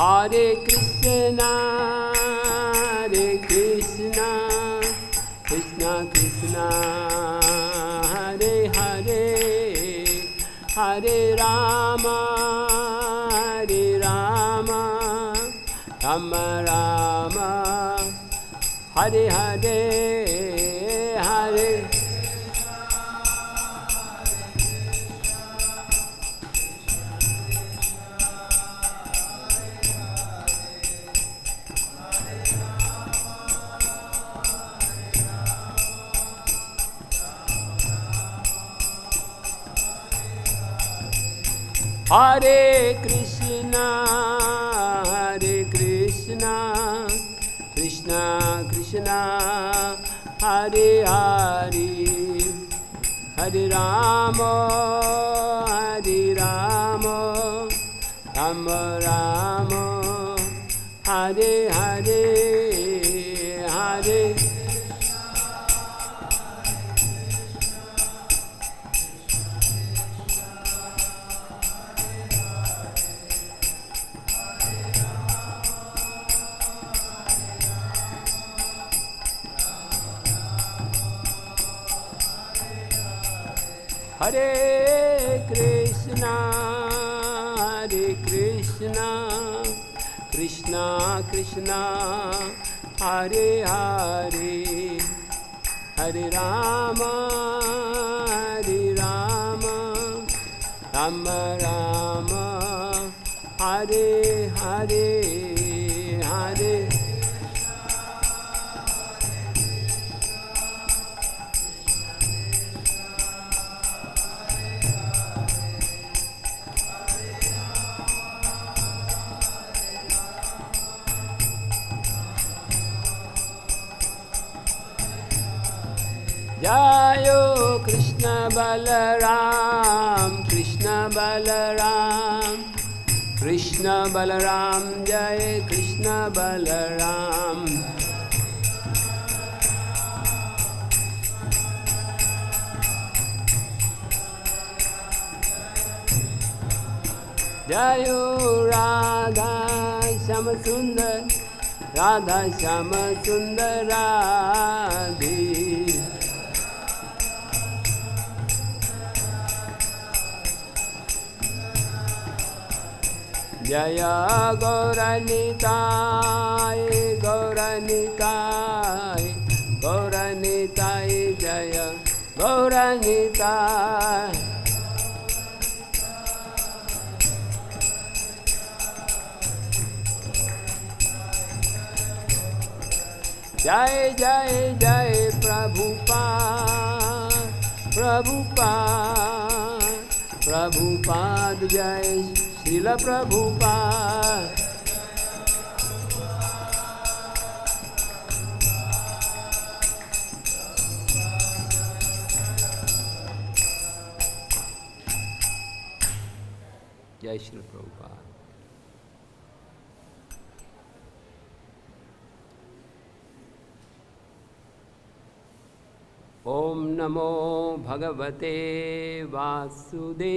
Hare Krishna, Krishna Krishna, Hare Hare, Hare Rama, Rama Rama, Hare Hare, Hare. Hare Krishna, Krishna Krishna, Hare Hare, Hare Rama, Rama Rama, Hare Hare, Hare. Hare Krishna, Krishna Krishna, Hare Hare, Hare Rama, Rama Rama, Hare Hare, Hare. Jayo Krishna Balaram, Krishna Balaram, Jai Krishna Balaram. Jayo Radha Shama Sundar, Radha Shama Sundar Radhe. Jaya Gauranitai, Gauranitai, Jaya Gauranitai. Jai Jai Jai Prabhupada, Jai Srila Prabhupada. Jai Srila Prabhupada. Om Namo Bhagavate Vasudevaya.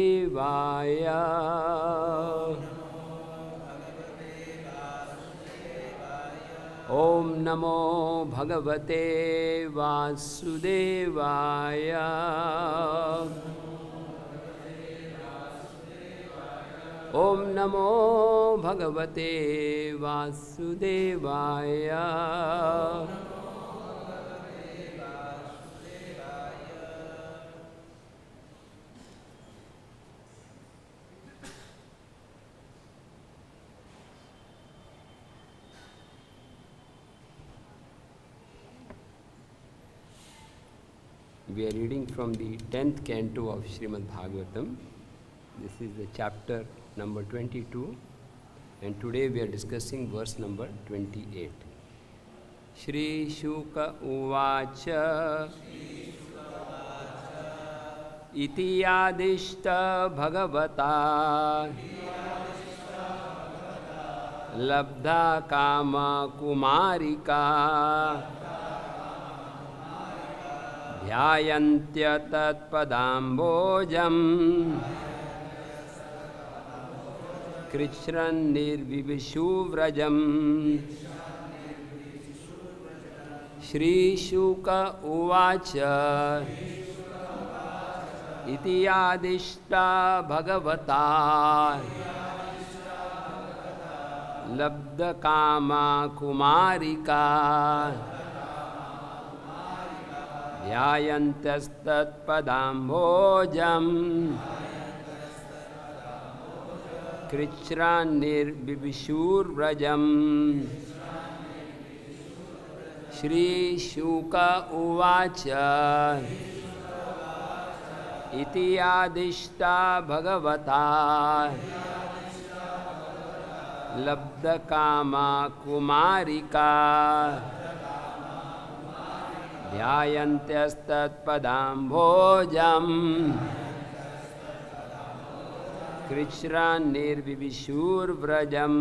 Om Namo Bhagavate Vasudevaya. Om Namo Bhagavate Vasudevaya. We are reading from the 10th canto of Srimad Bhagavatam. This is the chapter number 22, and today we are discussing verse number 28. Śrī Śuka uvāca iti ādiṣṭā bhagavatā labdha-kāmāḥ kumārikāḥ dhyāyantyas tat-padāmbhojam kṛcchrān nirviviśuḥ vrajam śrī Śuka uvāca iti ādiṣṭā bhagavatā labdha-kāmāḥ kumārikāḥ dhyāyantyas tat-padāmbhojam kṛcchrān nirviviśur vrajam śrī Śuka uvāca iti ādiṣṭā bhagavatā labdha-kāmāḥ kumārikāḥ dhyāyantyas tat-padāmbhojam kṛcchrān nirviviśur vrajam.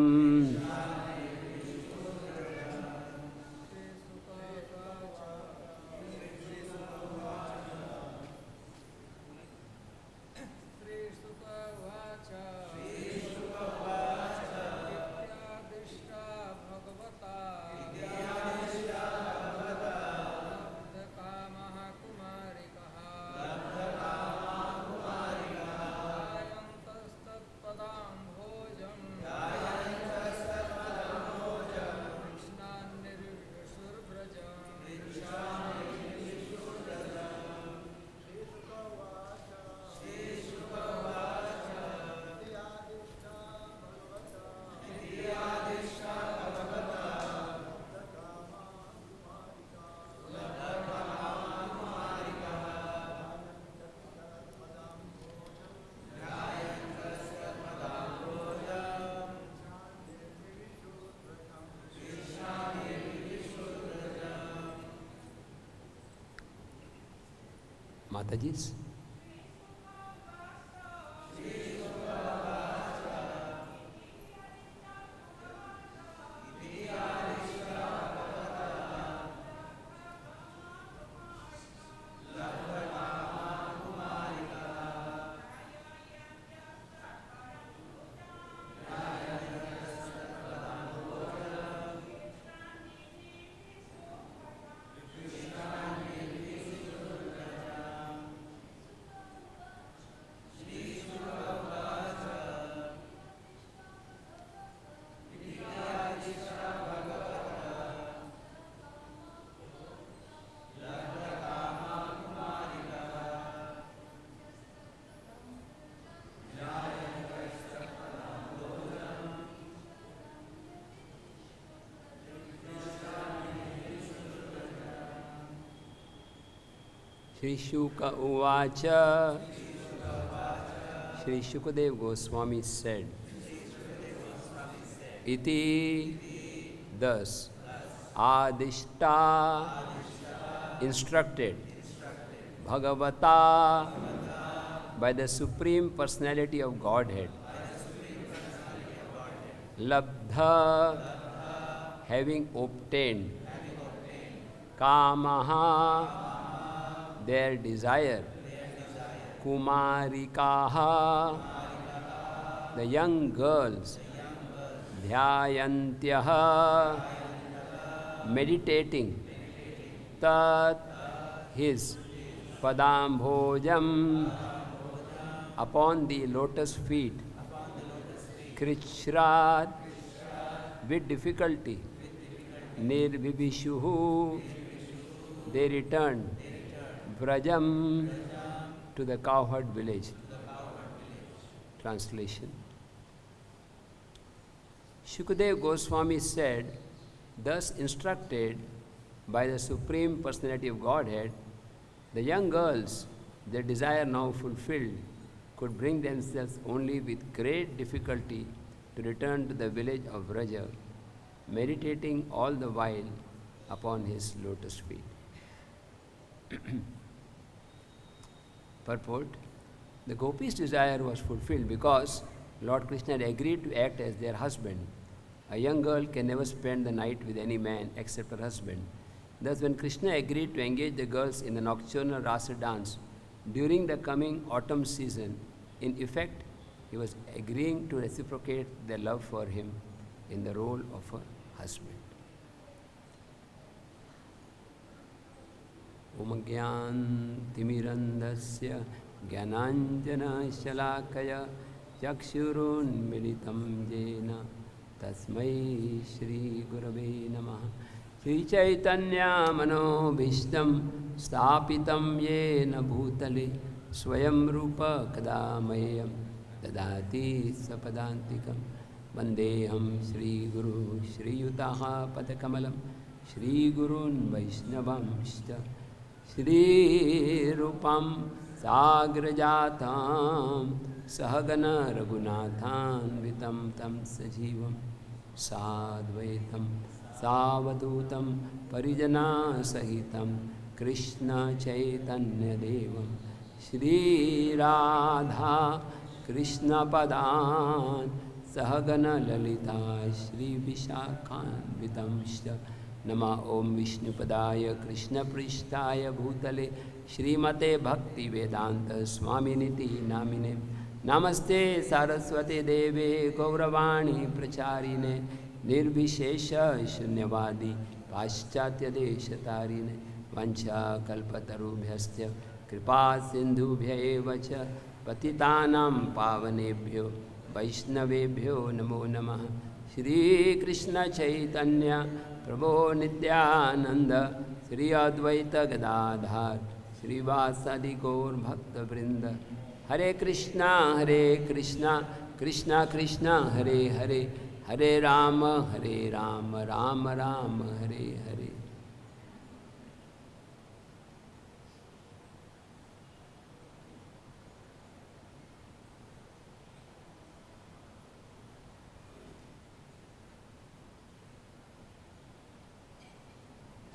Matajis. Śrī Śuka uvāca. Śrī Śukadeva Gosvāmī said, iti, thus, ādiṣṭā, instructed, bhagavatā, by the Supreme Personality of Godhead, labdha, having obtained, kāmāḥ, their desire, kumārikāḥ, the young girls, dhyāyantyas, meditating, tat, his, pada-ambhojam, upon the lotus feet, kṛcchrāt, with difficulty, nirviviśuḥ, they returned, vrajam, to the cowherd village. Translation. Śukadeva Gosvāmī said, thus instructed by the Supreme Personality of Godhead, the young girls, their desire now fulfilled, could bring themselves only with great difficulty to return to the village of Vraja, meditating all the while upon his lotus feet. Purport: the gopis' desire was fulfilled because Lord Krishna had agreed to act as their husband. A young girl can never spend the night with any man except her husband. Thus, when Krishna agreed to engage the girls in the nocturnal rasa dance during the coming autumn season, in effect, he was agreeing to reciprocate their love for him in the role of a husband. Om Gyan-timirandasya Gyananjana-shalakaya Chakshurunmilitam Jena Tasmai Shri Gurave Namaha. Shri Chaitanya Manobhishtam Stapitam Yena Bhutale Swayam Rupa Kadamayam Dadati Sapadantikam Vandeham Shri Guru Shri Yutaha Padakamalam Shri Gurun Vaishnavamshta Shri Rupam Sagrajatam Sahagana Raghunathan Vitam Tam Sajivam Sadvaitam Savadutam Parijana Sahitam Krishna Chaitanya Devam Shri Radha Krishna Padan Sahagana Lalita Shri Vishakhan Vitamshta Nama Om Vishnu Padaya Krishna Prishtaya Bhutale Srimate Bhakti Vedanta Swaminiti Namine Namaste Saraswate Deve Gauravani Pracharine Nirvivishesha Shunyavadi Paschatya Deshatarine Vancha Kalpatarubhyasya Kripa Sindhubhya Evacha Patitanam Pavanebhyo Vaishnavebhyo Namo Namaha Shri Krishna Chaitanya Prabhu Nityananda Shri Advaita Gadadhar Shri Vasadi Gaur Bhakta Vrinda Hare Krishna Krishna Krishna Hare Hare Hare Rama Rama Rama Hare Hare.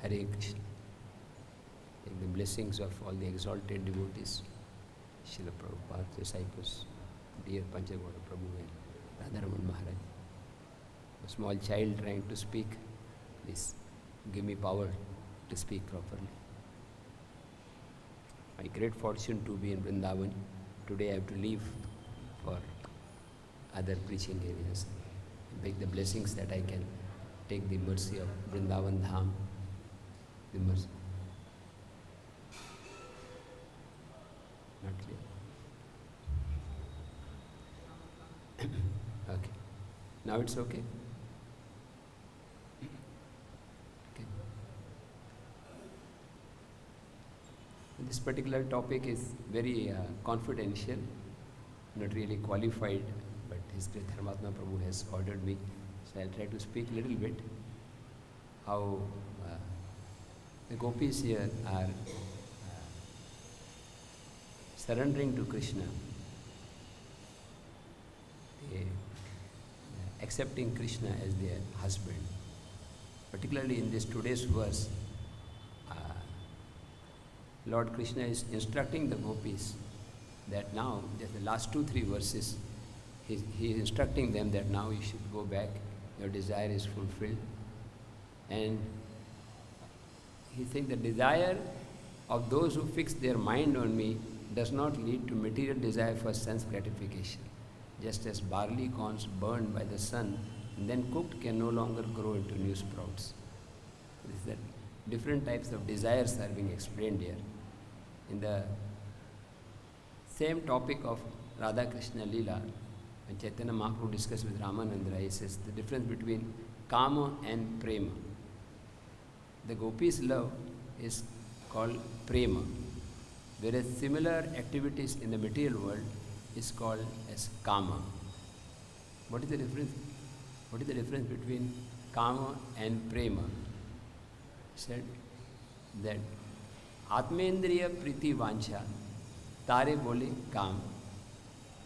Hare Krishna. Take the blessings of all the exalted devotees, Srila Prabhupada's disciples, dear Panchagauda Prabhu and Radharaman Maharaj. A small child trying to speak, please give me power to speak properly. My great fortune to be in Vrindavan. Today I have to leave for other preaching areas. I beg the blessings that I can take the mercy of Vrindavan Dham. The mercy. Not clear. Okay. Now it's okay? Okay. This particular topic is very confidential, not really qualified, but His Great Dharmatma Prabhu has ordered me, so I'll try to speak a little bit how the gopis here are surrendering to Krishna, accepting Krishna as their husband. Particularly in this today's verse, Lord Krishna is instructing the gopis that now, just the last 2-3 verses, he is instructing them that now you should go back, your desire is fulfilled. And he said the desire of those who fix their mind on me does not lead to material desire for sense gratification. Just as barley corns burned by the sun and then cooked can no longer grow into new sprouts. This is that different types of desires are being explained here. In the same topic of Radha Krishna Leela, when Chaitanya Mahaprabhu discussed with Ramananda, he says the difference between kama and prema. The gopis' love is called prema, whereas similar activities in the material world is called as kama. What is the difference? What is the difference between kama and prema? He said that Atmendriya Priti Vancha Tare Bole Kam,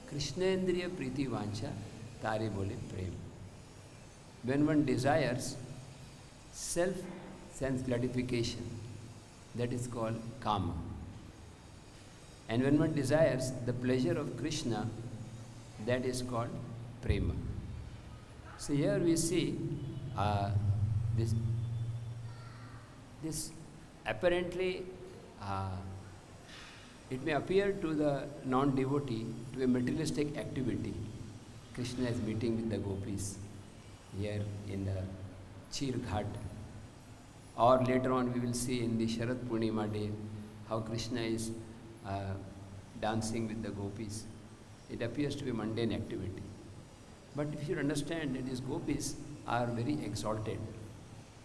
Krishnendriya Priti Vancha Tare Bole Prem. When one desires self-sense gratification, that is called kama. And when one desires the pleasure of Krishna, that is called prema. So here we see this apparently It may appear to the non-devotee to be a materialistic activity. Krishna is meeting with the gopis here in the Chir Ghat. Or later on we will see in the Sharad Purnima day how Krishna is dancing with the gopis. It appears to be a mundane activity. But if you understand that these gopis are very exalted,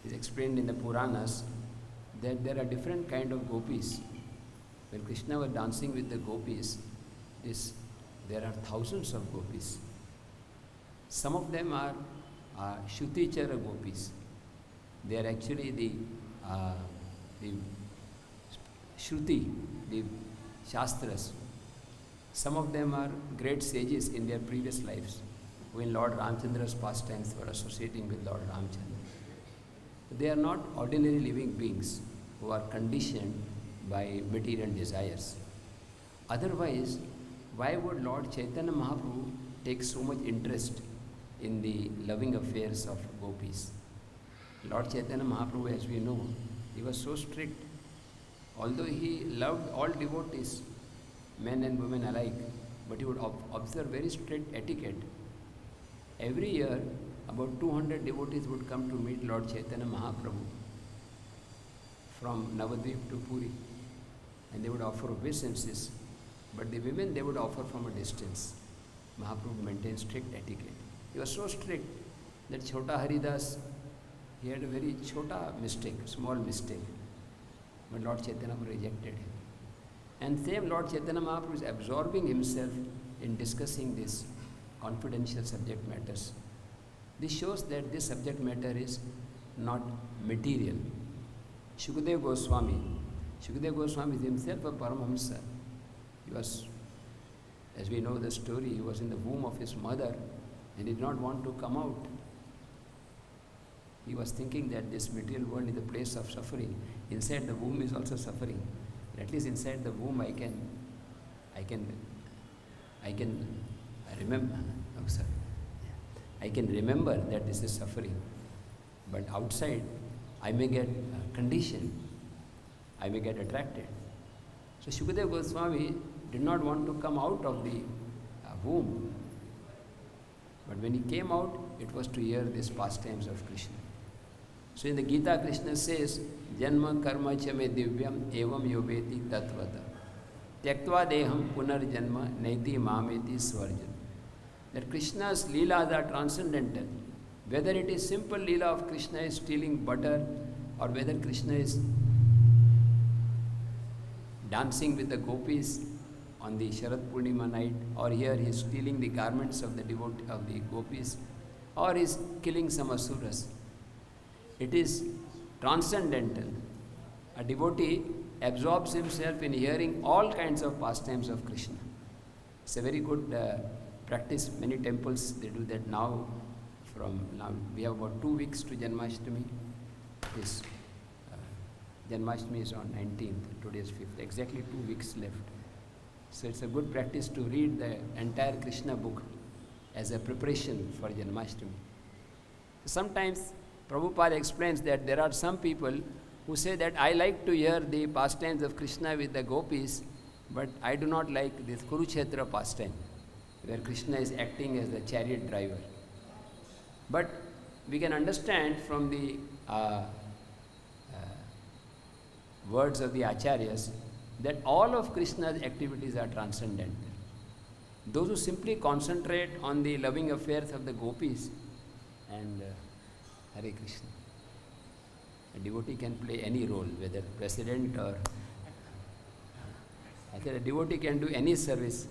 it is explained in the Puranas that there are different kind of gopis. When Krishna was dancing with the gopis, there are thousands of gopis. Some of them are Shruti-chara gopis. They are actually the Shruti, the Shastras. Some of them are great sages in their previous lives, who in Lord Ramchandra's pastimes were associating with Lord Ramchandra. They are not ordinary living beings who are conditioned by material desires. Otherwise, why would Lord Chaitanya Mahaprabhu take so much interest in the loving affairs of gopis? Lord Chaitanya Mahaprabhu, as we know, he was so strict. Although he loved all devotees, men and women alike, but he would observe very strict etiquette. Every year, about 200 devotees would come to meet Lord Chaitanya Mahaprabhu from Navadvip to Puri, and they would offer obeisances, but the women they would offer from a distance. Mahaprabhu maintained strict etiquette. He was so strict that Chota Haridas, he had a very chota mistake, small mistake, but Lord Chaitanya rejected him. And same Lord Chaitanya Mahaprabhu is absorbing himself in discussing these confidential subject matters. This shows that this subject matter is not material. Śukadeva Gosvāmī is himself a Paramahamsa. He was, as we know the story, he was in the womb of his mother and did not want to come out. He was thinking that this material world is a place of suffering. Inside the womb is also suffering. At least inside the womb I can remember. Oh, sorry. I can remember that this is suffering. But outside, I may get conditioned. I may get attracted. So Śukadeva Gosvāmī did not want to come out of the womb. But when he came out, it was to hear these pastimes of Krishna. So in the Gita, Krishna says, Janma karma cha me divyam evam yobeti tat-padāmbhojam. Tyaktva deham punar janma naiti mameti svarjan. That Krishna's leelas are transcendental. Whether it is simple leela of Krishna is stealing butter, or whether Krishna is dancing with the gopis on the Sharad Purnima night, or here he is stealing the garments of the gopis, or he is killing some asuras. It is transcendental. A devotee absorbs himself in hearing all kinds of pastimes of Krishna. It's a very good practice. Many temples, they do that now. Now we have about 2 weeks to Janmashtami. Janmashtami is on 19th, today is 5th, exactly 2 weeks left. So it's a good practice to read the entire Krishna book as a preparation for Janmashtami. Sometimes Prabhupada explains that there are some people who say that I like to hear the pastimes of Krishna with the gopis, but I do not like this Kurukshetra pastime, where Krishna is acting as the chariot driver. But we can understand from the words of the Acharyas that all of Krishna's activities are transcendental. Those who simply concentrate on the loving affairs of the gopis and Hare Krishna. A devotee can play any role, whether president or... I said a devotee can do any service.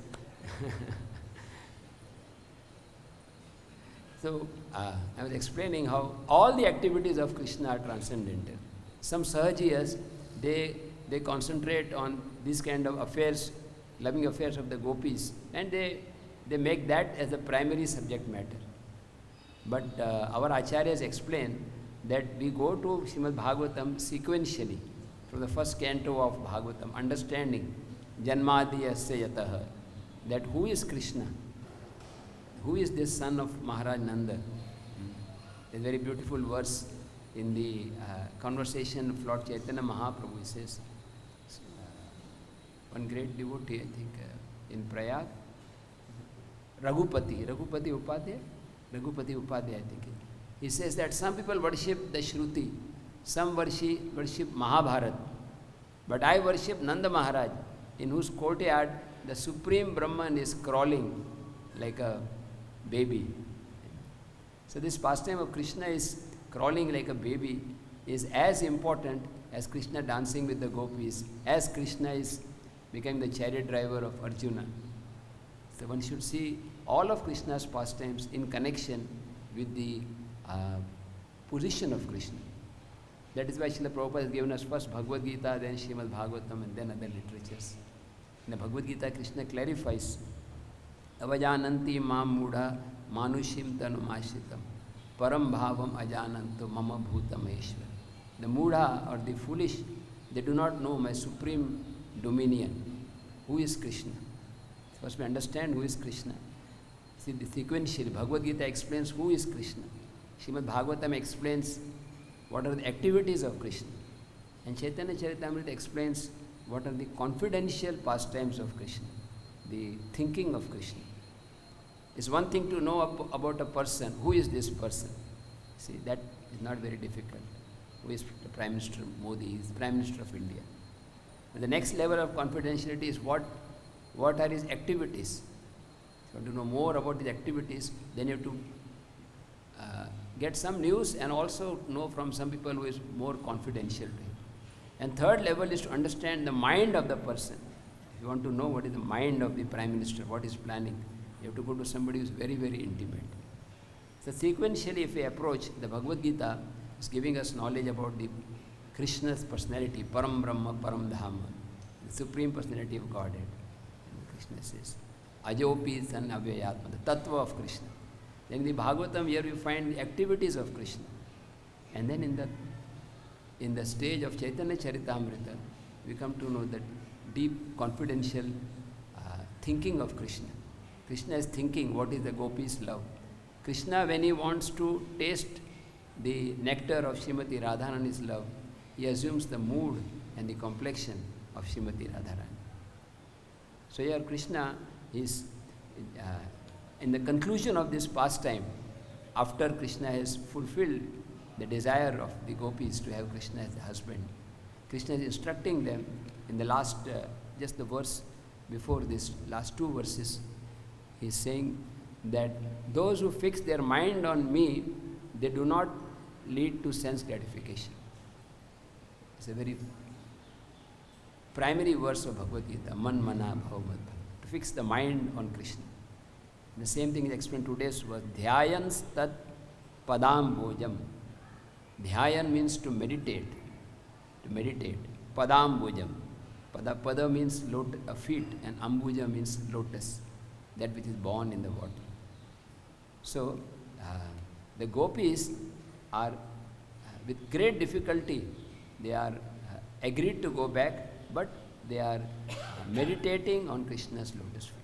So, I was explaining how all the activities of Krishna are transcendental. Some Sahajiyas, they concentrate on these kind of affairs, loving affairs of the gopis, and they make that as a primary subject matter. But our Acharyas explain that we go to Srimad Bhagavatam sequentially, from the first canto of Bhagavatam, understanding Janmadiyasya yataha, that who is Krishna? Who is this son of Maharaj Nanda? A very beautiful verse in the conversation of Lord Chaitanya Mahaprabhu. He says, one great devotee, I think, in Prayag, Raghupati Upadhyay, I think. He says that some people worship the Shruti, some worship Mahabharat, but I worship Nanda Maharaj, in whose courtyard the Supreme Brahman is crawling like a baby. So this pastime of Krishna is crawling like a baby is as important as Krishna dancing with the gopis, as Krishna is becoming the chariot driver of Arjuna. So one should see all of Krishna's pastimes in connection with the position of Krishna. That is why Srila Prabhupada has given us first Bhagavad-Gita, then Srimad Bhagavatam, and then other literatures. In the Bhagavad-Gita, Krishna clarifies, avajananti mam mudha manushim tanumashritam param bhavam ajananto mama bhutam eshwar. The mudha, or the foolish, they do not know my supreme dominion. Who is Krishna? First we understand who is Krishna. See, the sequentially, Bhagavad-Gita explains who is Krishna. Srimad Bhagavatam explains what are the activities of Krishna. And Chaitanya Charitamrita explains what are the confidential pastimes of Krishna, the thinking of Krishna. It's one thing to know about a person. Who is this person? See, that is not very difficult. Who is the Prime Minister Modi? He is Prime Minister of India. But the next level of confidentiality is what are his activities. If you want to know more about his activities, then you have to get some news and also know from some people who is more confidential to him. And third level is to understand the mind of the person. If you want to know what is the mind of the Prime Minister, what is planning, you have to go to somebody who is very, very intimate. So sequentially, if we approach, the Bhagavad-Gita is giving us knowledge about the Krishna's personality, Param Brahma, Param Dhama, the Supreme Personality of Godhead. And Krishna says, Ajopi San Avyayatma, the Tattva of Krishna. Then in the Bhagavatam, here we find the activities of Krishna. And then in the stage of Chaitanya Charitamrita, we come to know that deep, confidential thinking of Krishna. Krishna is thinking what is the gopis' love. Krishna, when he wants to taste the nectar of Srimati Radharani's love, he assumes the mood and the complexion of Srimati Radharani. So here Krishna is, in the conclusion of this pastime, after Krishna has fulfilled the desire of the gopis to have Krishna as a husband, Krishna is instructing them in the last, just the verse before this, last two verses, he is saying that those who fix their mind on me, they do not lead to sense gratification. It's a very primary verse of Bhagavad-Gita, man mana bhavavat, to fix the mind on Krishna. The same thing is explained today's verse, dhyāyantyas tat-padāmbhojam. Dhyayan means to meditate, pada-ambhojam. Pada means feet, and ambuja means lotus, that which is born in the water. So, the gopis are, with great difficulty, they are agreed to go back, but they are meditating on Krishna's lotus feet.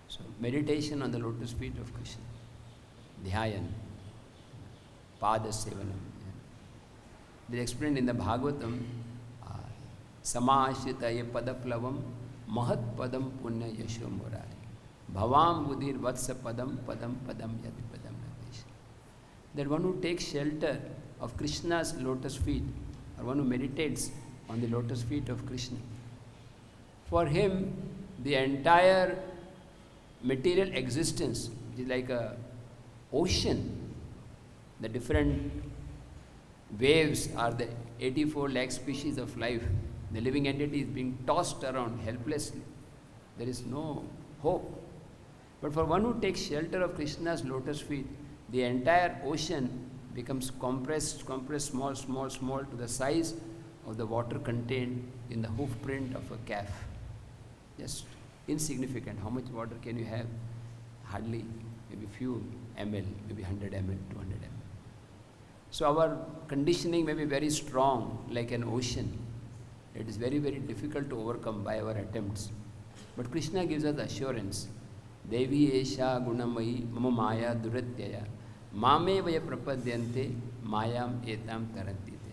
So, meditation on the lotus feet of Krishna, dhyayan, pada-sevanam. They explained in the Bhagavatam, samāśritaye padaplavam mahat padam punya yasho murari bhavam buddhir vatsa padam padam padam yati padam nadesh. That one who takes shelter of Krishna's lotus feet, or one who meditates on the lotus feet of Krishna, for him the entire material existence is like a ocean. The different waves are the 84 lakh species of life. The living entity is being tossed around helplessly. There is no hope. But for one who takes shelter of Krishna's lotus feet, the entire ocean becomes compressed, small to the size of the water contained in the hoof print of a calf. Just insignificant. How much water can you have? Hardly, maybe few ml, maybe 100 ml, 200 ml. So our conditioning may be very strong, like an ocean. It is very, very difficult to overcome by our attempts. But Krishna gives us assurance. Devi esha gunamayi mama maya duratyaya mame vaya prapadyante mayam etam tarantite.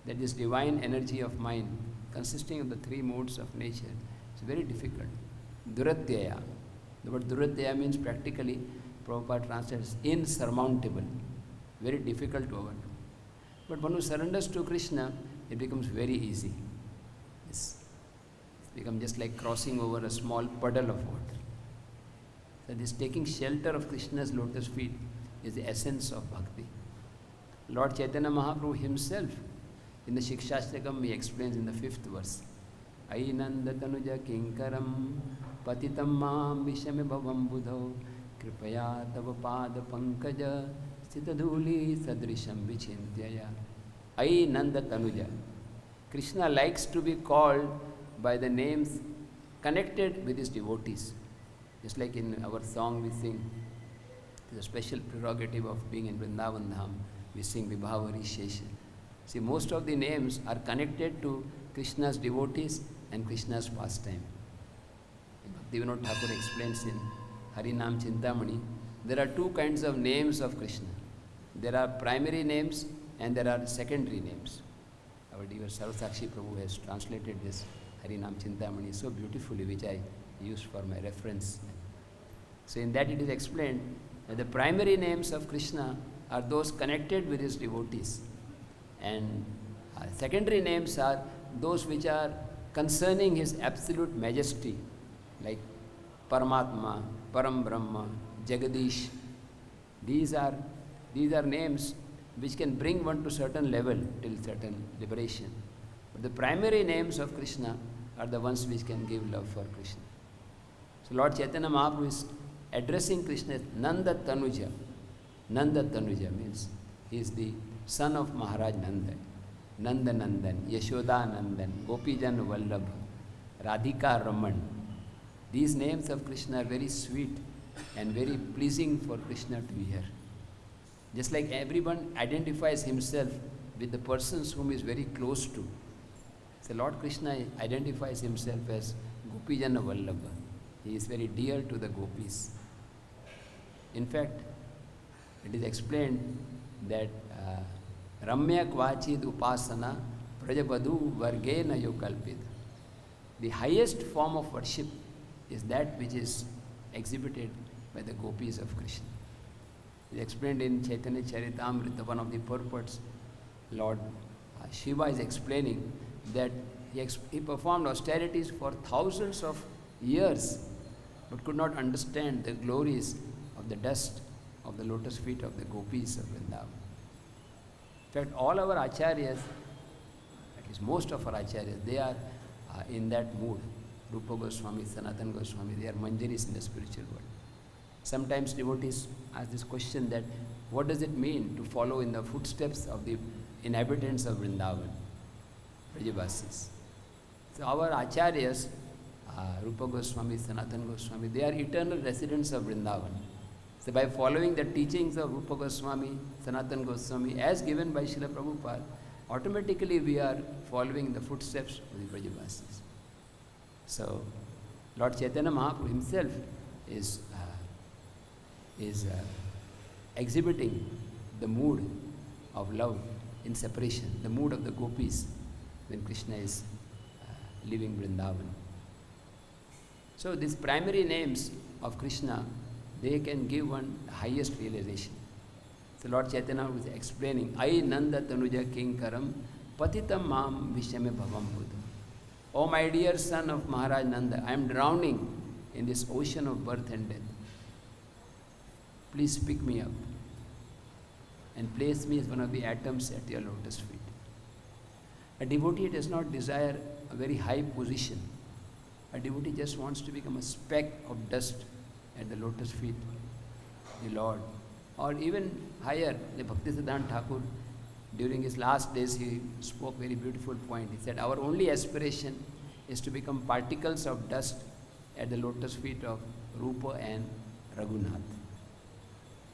That this divine energy of mine consisting of the three modes of nature. It's very difficult. Duradhyaya. The word Duradhyaya means practically, Prabhupada translates insurmountable, very difficult to overcome. But one who surrenders to Krishna, it becomes very easy. It's becomes just like crossing over a small puddle of water. So this taking shelter of Krishna's lotus feet is the essence of bhakti. Lord Chaitanya Mahaprabhu himself, in the Shikshashtakam, he explains in the 5th verse, Ainanda tanuja kinkaram patitam mam vishame bhavam budho kripaya tava pada pankaja sthitadhuli sadrisham vichintyaya. Ainanda tanuja. Krishna likes to be called by the names connected with his devotees. Just like in our song we sing, it's a special prerogative of being in Vrindavan Dham. We sing Vibhavari Shesha. See, most of the names are connected to Krishna's devotees and Krishna's pastime. Bhaktivinoda Thakur explains in Harinam Chintamani, there are two kinds of names of Krishna. There are primary names and there are secondary names. Our dear Sarvasakshi Prabhu has translated this Harinam Chintamani so beautifully, which I used for my reference. So in that it is explained that the primary names of Krishna are those connected with his devotees. And secondary names are those which are concerning his absolute majesty, like Paramatma, Param Brahma, Jagadish. These are names which can bring one to certain level till certain liberation. But the primary names of Krishna are the ones which can give love for Krishna. So Lord Chaitanya Mahaprabhu is addressing Krishna as Nanda Tanuja. Nanda Tanuja means he is the son of Maharaj Nanda. Nanda Nandan, Yashoda Nandan, Gopijan Vallabha, Radhika Raman. These names of Krishna are very sweet and very pleasing for Krishna to hear. Just like everyone identifies himself with the persons whom he is very close to. So Lord Krishna identifies himself as Gopijana Vallabha. He is very dear to the gopis. In fact, it is explained that Ramya Kvachid Upasana Prajabadu Vargena Yokalpid. The highest form of worship is that which is exhibited by the gopis of Krishna. It is explained in Chaitanya Charitamrita, one of the purports. Lord Shiva is explaining that he performed austerities for thousands of years but could not understand the glories of the dust of the lotus feet of the gopis of Vrindavan. In fact, all our acharyas, at least most of our acharyas, they are in that mood. Rupa Gosvāmī, Sanatana Gosvāmī, they are manjaris in the spiritual world. Sometimes devotees ask this question that what does it mean to follow in the footsteps of the inhabitants of Vrindavan, Vrajavasis? So our acharyas, Rupa Gosvāmī, Sanatana Gosvāmī, they are eternal residents of Vrindavan. So by following the teachings of Rupa Gosvāmī, Sanatana Gosvāmī, as given by Srila Prabhupada, automatically we are following the footsteps of the Vrajavasis. So Lord Chaitanya Mahaprabhu himself is exhibiting the mood of love in separation, the mood of the gopis when Krishna is leaving Vrindavan. So these primary names of Krishna, they can give one the highest realization. So Lord Chaitanya was explaining, Ai Nanda Tanuja Kinkaram Patitam Mam Vishame Bhavam Buddha. Oh my dear son of Maharaj Nanda, I am drowning in this ocean of birth and death. Please pick me up and place me as one of the atoms at your lotus feet. A devotee does not desire a very high position. A devotee just wants to become a speck of dust at the lotus feet of the Lord. Or even higher, the Bhaktisiddhanta Thakur, during his last days, he spoke very beautiful point. He said, our only aspiration is to become particles of dust at the lotus feet of Rupa and Raghunath.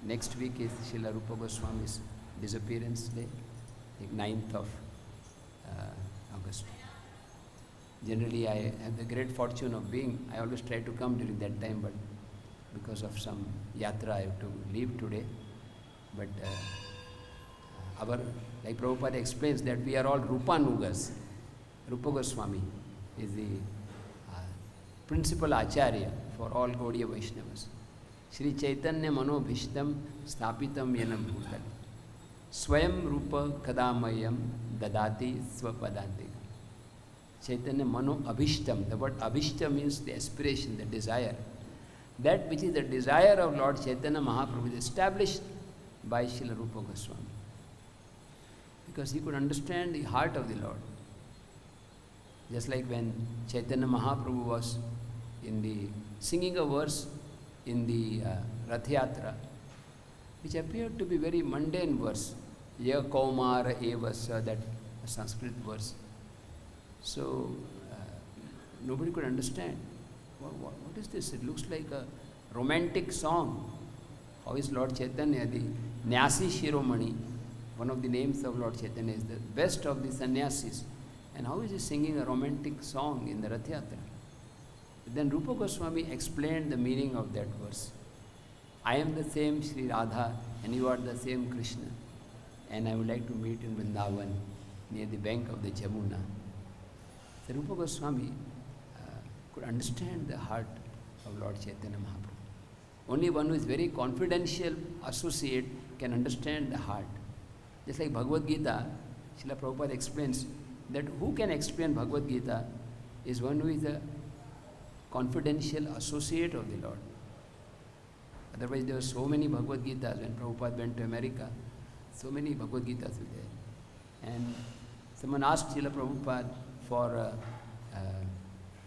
Next week is Srila Rupa Goswami's disappearance day, like 9th of August. Generally, I have the great fortune of I always try to come during that time, but because of some yatra, I have to leave today. But like Prabhupada explains that we are all Rupanugas. Rupa Goswāmī is the principal acharya for all Gaudiya Vaishnavas. Shri Chaitanya Manobhishtam Sthapitam Yenam Bhutale Swayam Rupa Kadamayam Dadati Swapadantika. Chaitanya Mano Abhishtam. The word Abhishtam means the aspiration, the desire. That which is the desire of Lord Chaitanya Mahaprabhu is established by Srila Rupa Goswāmī. Because he could understand the heart of the Lord. Just like when Chaitanya Mahaprabhu was singing a verse in the Rath Yatra, which appeared to be very mundane verse. Ya Kaumara Evasa, that Sanskrit verse. So nobody could understand. What is this? It looks like a romantic song. How is Lord Chaitanya, the Nyasi Shiromani, one of the names of Lord Chaitanya, is the best of the sannyasis. And how is he singing a romantic song in the Rath Yatra? Then Rupa Goswāmī explained the meaning of that verse. I am the same Sri Radha and you are the same Krishna. And I would like to meet in Vrindavan near the bank of the Jamuna. So Rupa Goswāmī could understand the heart of Lord Chaitanya Mahaprabhu. Only one who is very confidential associate can understand the heart. Just like Bhagavad-Gita, Srila Prabhupada explains that who can explain Bhagavad-Gita is one who is a confidential associate of the Lord. Otherwise there were so many Bhagavad-Gitas. When Prabhupada went to America, so many Bhagavad-Gitas were there. And someone asked Srila Prabhupada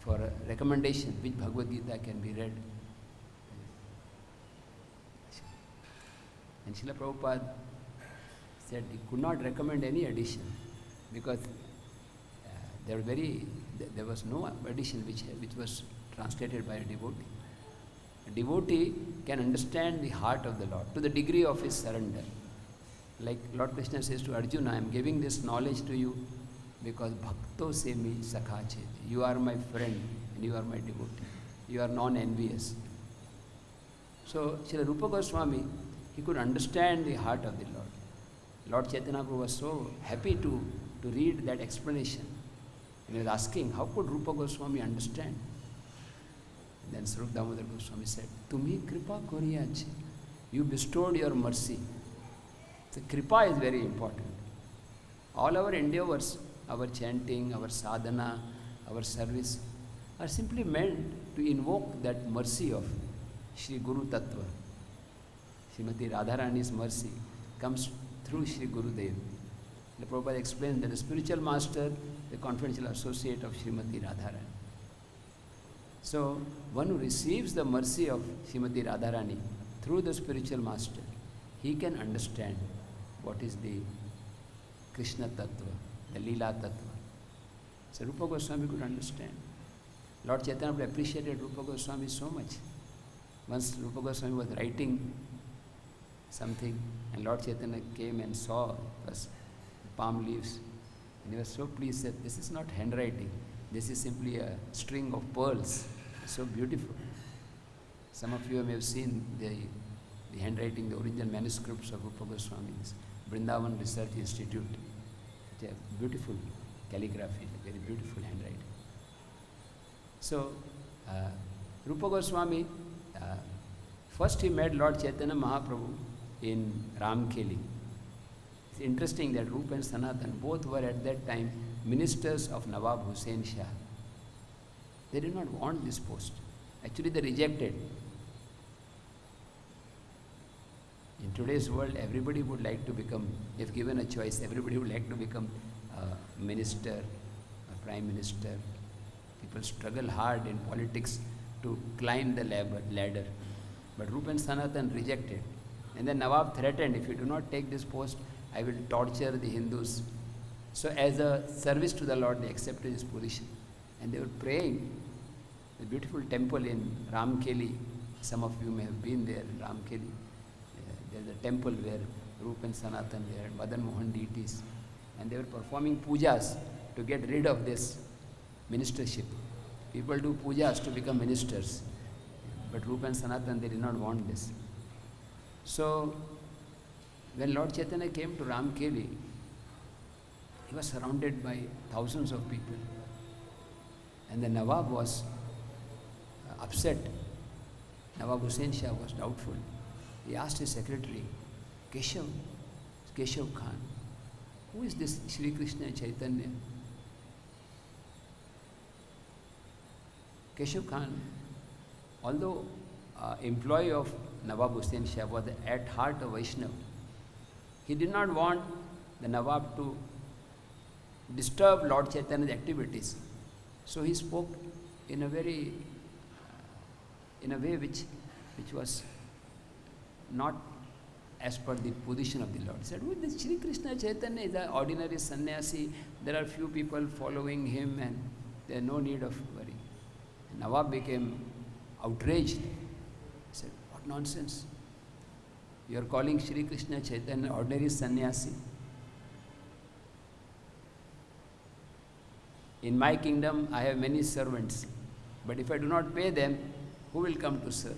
for a recommendation which Bhagavad-Gita can be read. And Srila Prabhupada said he could not recommend any edition because there was no edition which was translated by a devotee. A devotee can understand the heart of the Lord to the degree of his surrender. Like Lord Krishna says to Arjuna, I am giving this knowledge to you because bhakto se mi sakha cheti. You are my friend and you are my devotee. You are non-envious. So Srila Rupa Goswāmī, he could understand the heart of the Lord. Lord Chaitanya Prabhu was so happy to read that explanation. And he was asking, how could Rupa Goswāmī understand? And then Swarup Damodar Goswami said, Tumhi kripa koriyache. You bestowed your mercy. So kripa is very important. All our endeavors, our chanting, our sadhana, our service are simply meant to invoke that mercy of Shri Guru Tattva. Srimati Radharani's mercy comes through Shri Gurudev. The Prabhupada explains that the spiritual master, the confidential associate of Srimati Radharani. So, one who receives the mercy of Srimati Radharani through the spiritual master, he can understand what is the Krishna Tattva, the Leela Tattva. So, Rupa Goswami could understand. Lord Chaitanya appreciated Rupa Goswami so much. Once Rupa Goswami was writing something, and Lord Chaitanya came and saw us palm leaves, and he was so pleased that this is not handwriting, this is simply a string of pearls. It's so beautiful. Some of you may have seen the handwriting, the original manuscripts of Rupa Goswami's Vrindavan Research Institute. It's a beautiful calligraphy, very beautiful handwriting. So, Rupa Goswami, first he met Lord Chaitanya Mahaprabhu in Ramkheli. It's interesting that Rupa and Sanatan both were at that time ministers of Nawab Hussain Shah. They did not want this post. Actually, they rejected. In today's world, everybody would like to become, if given a choice, everybody would like to become a minister, a prime minister. People struggle hard in politics to climb the ladder. But Rupa and Sanatan rejected. And then Nawab threatened, if you do not take this post, I will torture the Hindus. So as a service to the Lord, they accepted his position. And they were praying. The beautiful temple in Ramkheli, some of you may have been there in Ramkheli. There's a temple where Rupa and Sanatan, they had Madan Mohan deities. And they were performing pujas to get rid of this ministership. People do pujas to become ministers. But Rupa and Sanatan, they did not want this. So, when Lord Chaitanya came to Ramkheli, he was surrounded by thousands of people. And the Nawab was upset. Nawab Hussain Shah was doubtful. He asked his secretary, Keshav Khan, who is this Shri Krishna Chaitanya? Keshav Khan, although employee of Nawab Hussain Shah, was at heart a Vaishnava. He did not want the Nawab to disturb Lord Chaitanya's activities. So he spoke in a way which was not as per the position of the Lord. He said, well, this Shri Krishna Chaitanya is an ordinary sannyasi. There are few people following him and there is no need of worry. And Nawab became outraged. He said, what nonsense. You are calling Shri Krishna Chaitanya ordinary sannyasi. In my kingdom, I have many servants. But if I do not pay them, who will come to serve?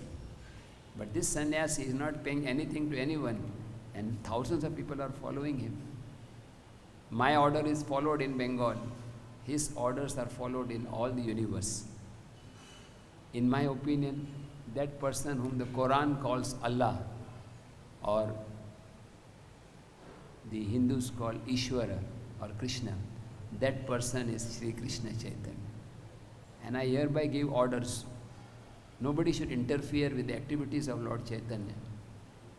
But this sannyasi is not paying anything to anyone, and thousands of people are following him. My order is followed in Bengal. His orders are followed in all the universe. In my opinion, that person whom the Quran calls Allah, or the Hindus call Ishwara or Krishna, that person is Shri Krishna Chaitanya. And I hereby give orders. Nobody should interfere with the activities of Lord Chaitanya.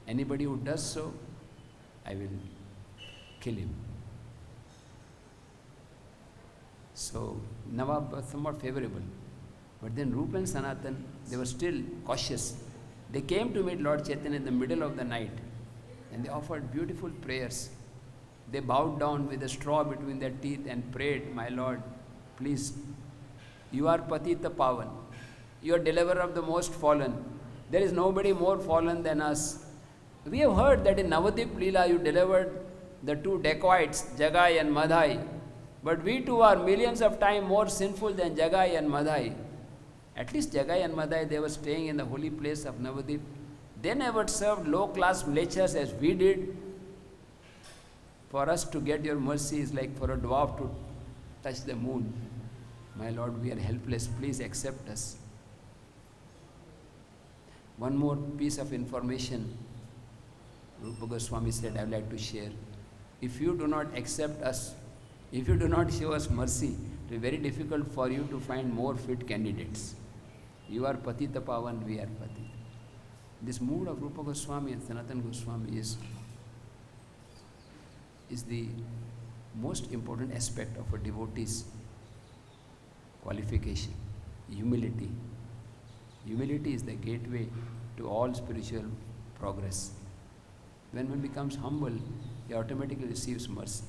Anybody who does so, I will kill him. So Nawab was somewhat favorable. But then Rupa and Sanatan, they were still cautious. They came to meet Lord Chaitanya in the middle of the night and they offered beautiful prayers. They bowed down with a straw between their teeth and prayed, my Lord, please, you are Patita Pavan. You are deliverer of the most fallen. There is nobody more fallen than us. We have heard that in Navadip Leela you delivered the two dacoits, Jagai and Madhai. But we too are millions of times more sinful than Jagai and Madhai. At least Jagai and Madhai, they were staying in the holy place of Navadip. They never served low-class mlechas as we did. For us to get your mercy is like for a dwarf to touch the moon. My Lord, we are helpless. Please accept us. One more piece of information Rupa Goswami said I would like to share. If you do not accept us, if you do not show us mercy, it will be very difficult for you to find more fit candidates. You are Patita Pavan, we are Patita. This mood of Rupa Goswami and Sanatana Goswami is the most important aspect of a devotee's qualification. Humility. Humility is the gateway to all spiritual progress. When one becomes humble, he automatically receives mercy.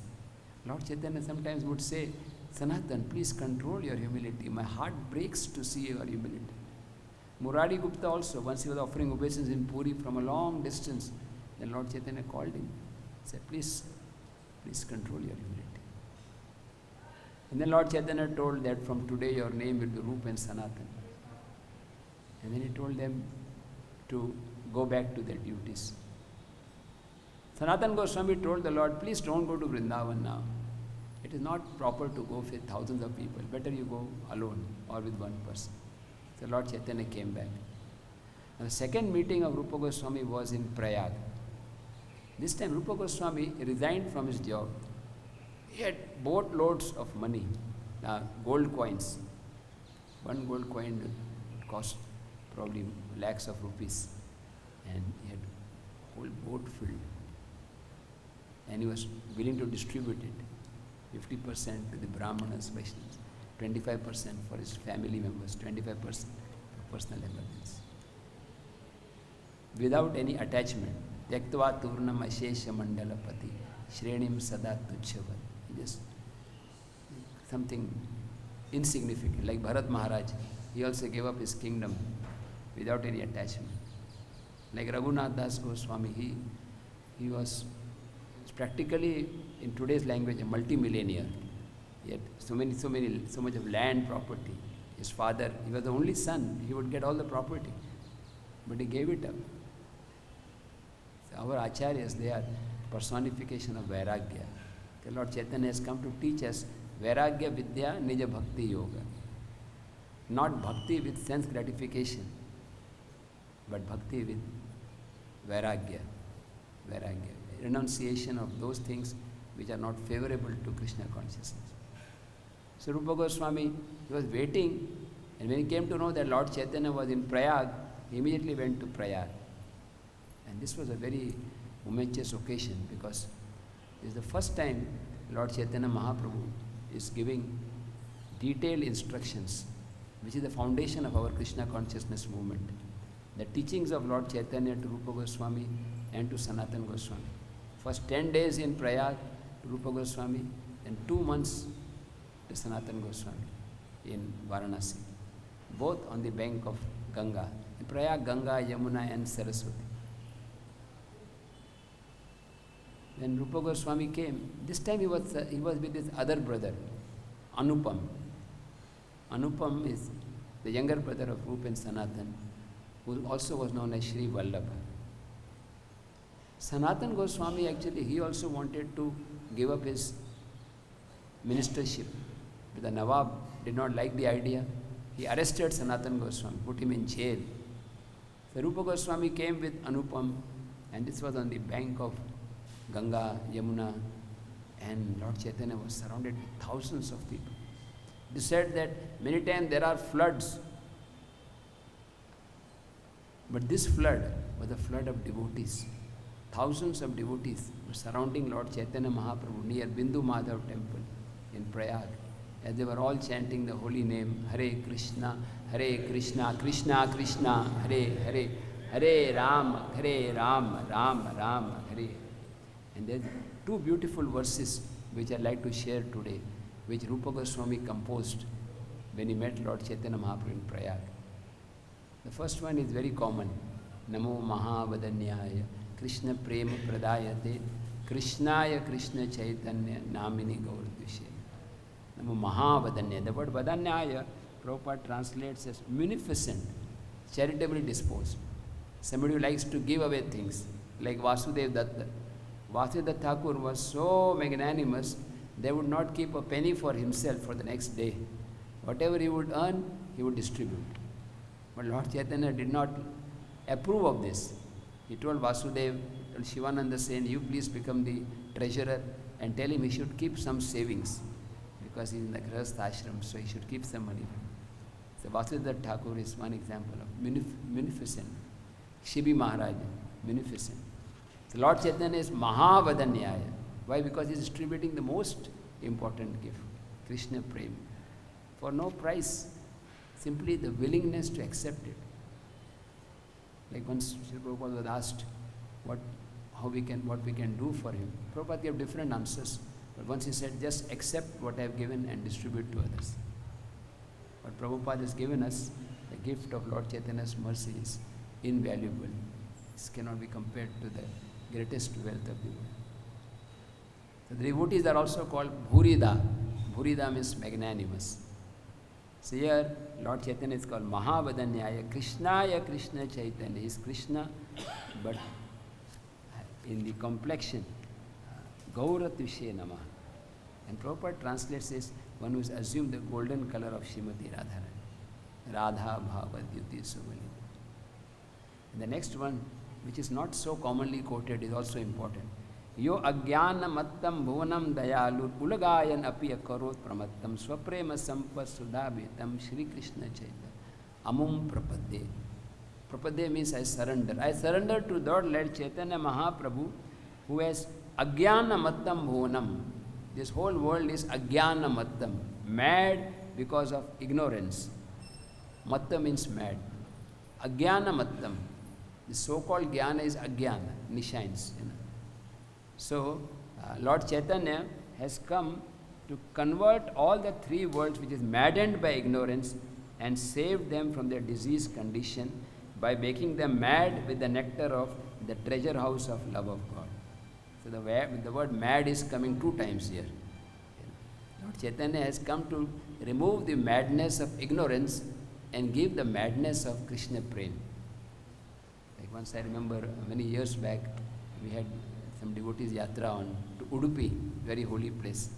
Lord Chaitanya sometimes would say, Sanatan, please control your humility. My heart breaks to see your humility. Murari Gupta also, once he was offering obeisance in Puri from a long distance, then Lord Chaitanya called him. He said, please control your humility. And then Lord Chaitanya told that from today your name will be Rupa and Sanatan. And then he told them to go back to their duties. Sanatana Goswami told the Lord, please don't go to Vrindavan now. It is not proper to go with thousands of people. Better you go alone or with one person. So Lord Chaitanya came back. And the second meeting of Rupa Goswami was in Prayag. This time Rupa Goswami resigned from his job. He had boatloads of money, gold coins. One gold coin cost probably lakhs of rupees. And he had a whole boat filled. And he was willing to distribute it. 50% to the Brahmanas, Vaishnavas, 25% for his family members, 25% for personal emergency. Without any attachment. Tyaktva turnam ashesha mandalapati shrenim sada tuchhavat. Just something insignificant. Like Bharat Maharaj, he also gave up his kingdom without any attachment. Like Raghunath Das Goswami, he was practically, in today's language, a multi-millionaire. He had so much of land property. His father, he was the only son, he would get all the property. But he gave it up. So our acharyas, they are personification of vairagya. The Lord Chaitanya has come to teach us Vairagya Vidya Nija Bhakti Yoga. Not bhakti with sense gratification, but bhakti with Vairagya. Vairagya. Renunciation of those things which are not favorable to Krishna consciousness. So Rupa Goswami, he was waiting, and when he came to know that Lord Chaitanya was in Prayag, he immediately went to Prayag. And this was a very momentous occasion, because this is the first time Lord Chaitanya Mahaprabhu is giving detailed instructions, which is the foundation of our Krishna consciousness movement. The teachings of Lord Chaitanya to Rupa Goswami and to Sanatana Goswami. First 10 days in Prayag to Rupa Goswami, and 2 months to Sanatana Goswami in Varanasi, both on the bank of Ganga. In Prayag, Ganga, Yamuna and Saraswati. When Rupa Goswami came, this time he was with his other brother, Anupam. Anupam is the younger brother of Rupa and Sanatan, who also was known as Shri Vallabha. Sanatana Goswami, actually, he also wanted to give up his ministership. But the Nawab did not like the idea. He arrested Sanatana Goswami, put him in jail. So Rupa Goswami came with Anupam, and this was on the bank of Ganga, Yamuna, and Lord Chaitanya was surrounded with thousands of people. They said that many times there are floods, but this flood was a flood of devotees. Thousands of devotees were surrounding Lord Chaitanya Mahaprabhu near Bindu Madhav temple in Prayag, as they were all chanting the holy name, Hare Krishna, Krishna Krishna, Hare Hare, Hare Ram, Ram Ram, Hare. And there are 2 beautiful verses which I like to share today, which Rupa Goswami composed when he met Lord Chaitanya Mahaprabhu in Prayag. The first one is very common. Namo Mahavadanyaya Krishna Prema Pradayate Krishnaya Krishna Chaitanya Namini Gaurdvishe. Namo Mahavadanyaya. The word Vadanyaya, Prabhupada translates as munificent, charitably disposed. Somebody who likes to give away things, like Vasudev Datta. Vasudev Thakur was so magnanimous, they would not keep a penny for himself for the next day. Whatever he would earn, he would distribute. But Lord Chaitanya did not approve of this. He told Vasudev, told Shivananda saying, you please become the treasurer, and tell him he should keep some savings, because he is in the Grihastha ashram, so he should keep some money. So Vasudev Thakur is one example of munificent. Shibi Maharaj, munificent. So Lord Chaitanya is Mahavadanyaya. Why? Because he is distributing the most important gift, Krishna Prem, for no price, simply the willingness to accept it. Like once Sri Prabhupada was asked what we can do for him. Prabhupada gave different answers, but once he said, just accept what I have given and distribute to others. What Prabhupada has given us, the gift of Lord Chaitanya's mercy, is invaluable. This cannot be compared to the greatest wealth of the world. So the devotees are also called Bhurida. Bhurida means magnanimous. So here Lord Chaitanya is called Mahavadanyaya Krishnaya Krishna Chaitanya. He is Krishna, but in the complexion, Gauratushe Namah. And Prabhupada translates this, one who has assumed the golden color of Srimati Radharani. Radha Bhavadyuti Suvali. And the next one, which is not so commonly quoted, is also important. Yo agyana mattam bhuvanam dayalu ulagayan api akarot pramattam swaprema sampas sudhabetam Shri Krishna Chaitanya amum prapadde. Prapadde means I surrender. I surrender to Lord Chaitanya Mahaprabhu, who has agyana mattam bhuvanam. This whole world is agyana mattam, mad because of ignorance. Matta means mad. Agyana mattam. The so-called jnana is agyana, nishines. So, Lord Chaitanya has come to convert all the 3 worlds which is maddened by ignorance and saved them from their diseased condition by making them mad with the nectar of the treasure house of love of God. So the word mad is coming 2 times here. Lord Chaitanya has come to remove the madness of ignorance and give the madness of Krishna Prem. Like once I remember many years back, we had some devotees yatra to Udupi, very holy place.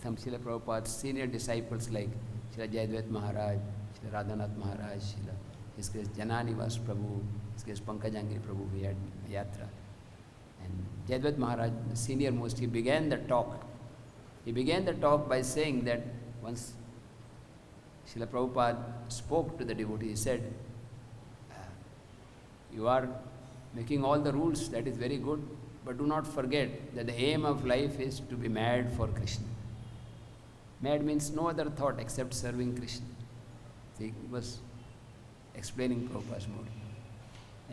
Some Srila Prabhupada's senior disciples like Srila Jayadvaita Maharaj, Srila Radhanath Maharaj, Srila His Grace Jananivas Prabhu, His Grace Pankajangiri Prabhu, we had yatra. And Jayadvaita Maharaj, the senior most, he began the talk. He began the talk by saying that once Srila Prabhupada spoke to the devotee, he said, you are making all the rules, that is very good, but do not forget that the aim of life is to be mad for Krishna. Mad means no other thought except serving Krishna. He was explaining Prabhupada's mood.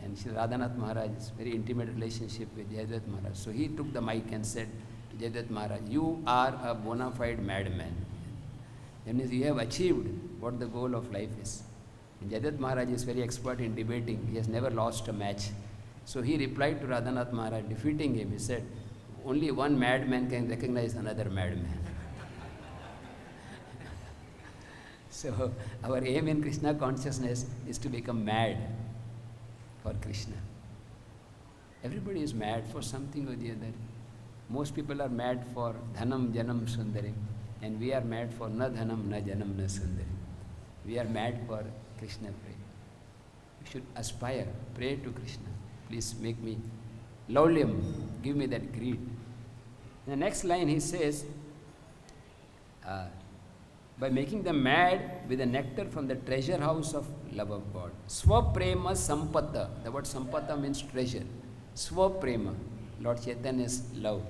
And Sri Radhanath Maharaj's very intimate relationship with Jayadvaita Maharaj. So he took the mic and said to Jayadvaita Maharaj, you are a bona fide madman. That means you have achieved what the goal of life is. And Jayadvaita Maharaj is very expert in debating. He has never lost a match. So he replied to Radhanath Maharaj, defeating him. He said, only one madman can recognize another madman. So our aim in Krishna consciousness is to become mad for Krishna. Everybody is mad for something or the other. Most people are mad for dhanam, janam, sundarim. And we are mad for na dhanam, na janam, na sundarim. We are mad for Krishna prema. We should aspire, pray to Krishna. Please make me laulyam, give me that greed. The next line he says, by making them mad with the nectar from the treasure house of love of God. Swaprema sampata. The word sampata means treasure. Swaprema. Lord Chaitanya's love.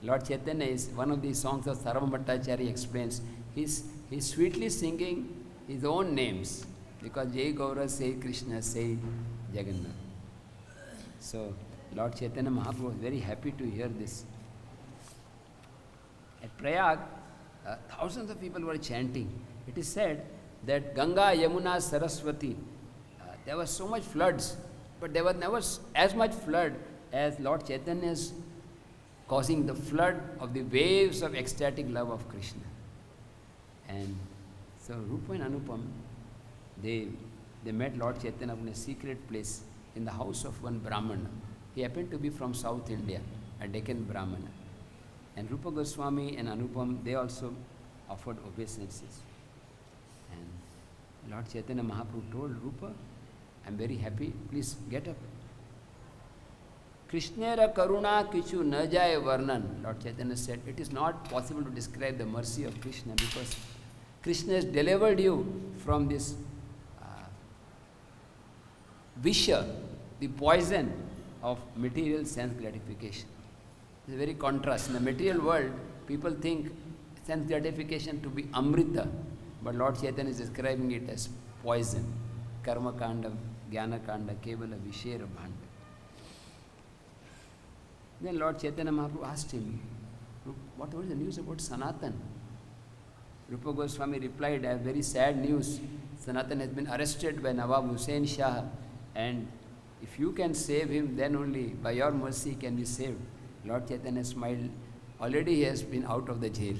Lord Chaitanya is one of the songs of Sarva Bhattacharya explains. He's sweetly singing his own names because Jai Gaura, say Krishna, say Jagannath. So Lord Chaitanya Mahaprabhu was very happy to hear this. At Prayag, thousands of people were chanting. It is said that Ganga, Yamuna, Saraswati, there was so much floods, but there was never as much flood as Lord Chaitanya's causing the flood of the waves of ecstatic love of Krishna. And so Rupa and Anupam, they met Lord Chaitanya in a secret place in the house of one Brahmana. He happened to be from South India, a Deccan Brahmana. And Rupa Gosvāmī and Anupam, they also offered obeisances. And Lord Chaitanya Mahaprabhu told Rupa, I'm very happy, please get up. Krishnera karuna kichu na jaye varnan. Lord Chaitanya said, it is not possible to describe the mercy of Krishna because Krishna has delivered you from this visha, the poison of material sense gratification. It's a very contrast. In the material world, people think sense gratification to be amrita, but Lord Chaitanya is describing it as poison. Karma kanda, jnana kanda, kevala vishera bhanda. Then Lord Chaitanya Mahaprabhu asked him, what was the news about Sanatan? Rupa Gosvāmī replied, I have very sad news. Sanatan has been arrested by Nawab Hussain Shah, and if you can save him, then only by your mercy he can be saved. Lord Chaitanya smiled. Already he has been out of the jail.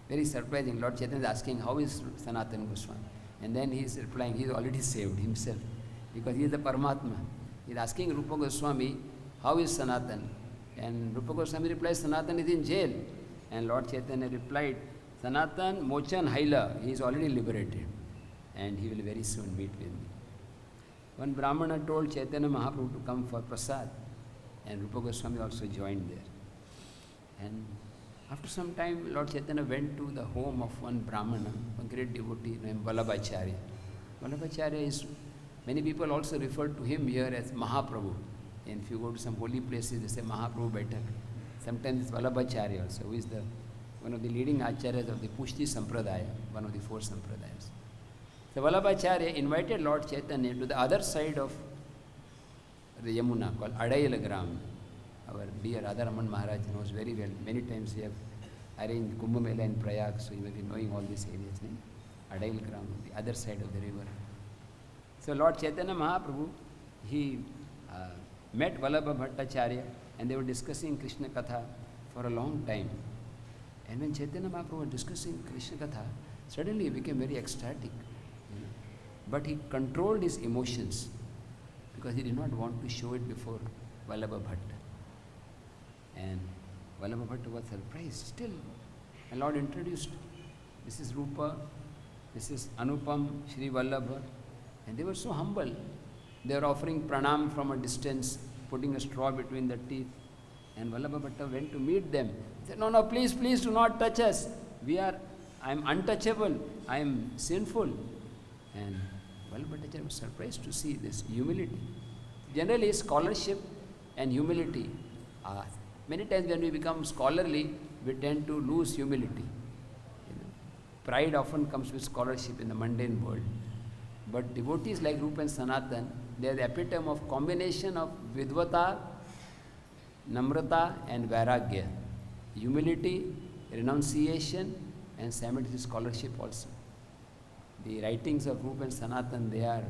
Very surprising. Lord Chaitanya is asking, how is Sanatan Goswami? And then he is replying, he is already saved himself because he is the Paramatma. He is asking Rupa Goswami, how is Sanatan? And Rupa Goswami replies, Sanatan is in jail. And Lord Chaitanya replied, Sanatan Mochan Haila, he is already liberated. And he will very soon meet with me. One Brahmana told Chaitanya Mahaprabhu to come for prasad. And Rupa Goswami also joined there. And after some time, Lord Chaitanya went to the home of one Brahmana, a great devotee named Vallabhacharya. Vallabhacharya is, many people also refer to him here as Mahaprabhu. And if you go to some holy places, they say Mahaprabhu Baitak. Sometimes it's Vallabhacharya also, who is one of the leading acharyas of the Pushti Sampradaya, one of the 4 Sampradayas. So Vallabhacharya invited Lord Chaitanya to the other side of the Yamuna called Adailagram. Our dear Radharaman Maharaj knows very well. Many times we have arranged Kumbh Mela in Prayag, so you may be knowing all these areas. Adailagram, the other side of the river. So Lord Chaitanya Mahaprabhu, he met Vallabha Bhattacharya and they were discussing Krishna Katha for a long time. And when Chaitanya Mahaprabhu was discussing Krishna Katha, suddenly he became very ecstatic. But he controlled his emotions because he did not want to show it before Vallabha Bhatta. And Vallabha Bhatta was surprised still. And Lord introduced, this is Rupa, this is Anupam, Shri Vallabha. And they were so humble. They were offering pranam from a distance, putting a straw between the teeth. And Vallabha Bhatta went to meet them. He said, no, please do not touch us. I am untouchable, I am sinful. And Vallabha Bhatta was surprised to see this humility. Generally, scholarship and humility. Many times when we become scholarly, we tend to lose humility. Pride often comes with scholarship in the mundane world. But devotees like Rupa and Sanatan, they are the epitome of combination of vidvata, namrata and vairagya. Humility, renunciation and simultaneous scholarship also. The writings of Rupa and Sanatan, they are